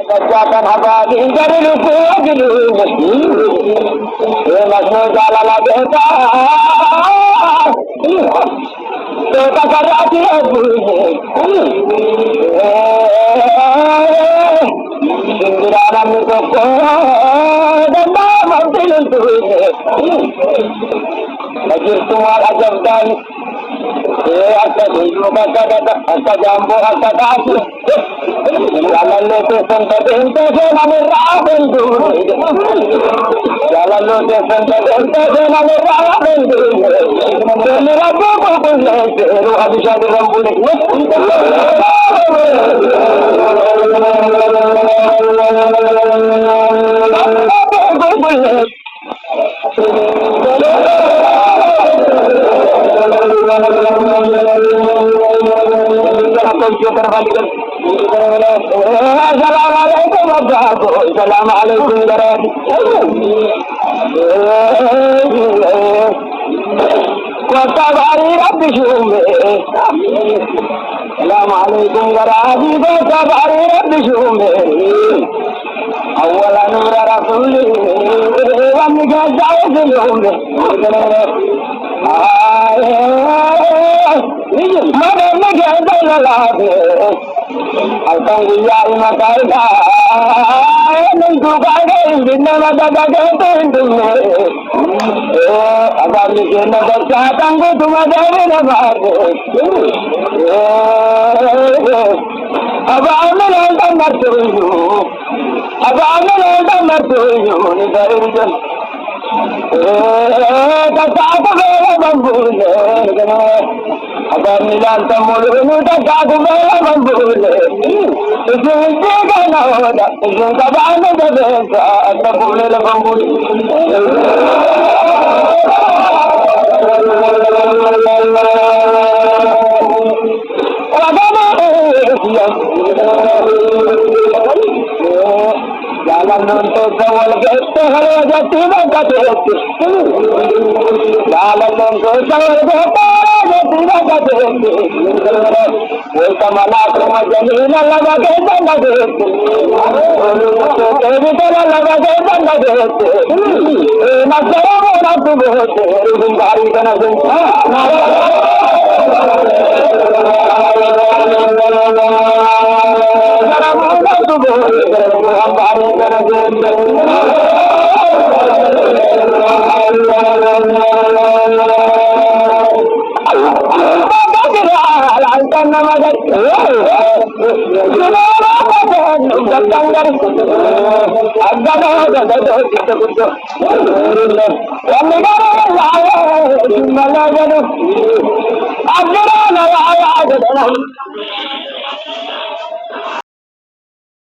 Kerjakan apa dari luku dulu masuk jalan lagi kita kerja Singiranan itu dan mampu untuk lagi semua ajab dan akan hidup akan jambu akan kasih jalan itu sempat ente nama raben dulu jalan itu sempat ente nama raben dulu dan rabu pun leher habis ada rambut Assalamualaikum Assalamualaikum أولا نور رسوله ومجازة اليوم مدى مجازة العافية التنقية المكايدة ننتو قايدين بنا مدى دمي أبا مجينا بساتن قد مدى أبا عمل أنت مرتويو أبا عمل أنت مرتويو ندرجن تتعب بلا منبول أبا ميلان تمولون تتعب بلا منبول تسيجي كنودا تسيجي كبان دبسا أتبول لمنبول jalan untuk jawal gete halo jati bagate jalan untuk jawal gete jati bagate woi kamala kuma jalila labage bagate tevi tera labage bagate na sabo na tubote rungari kana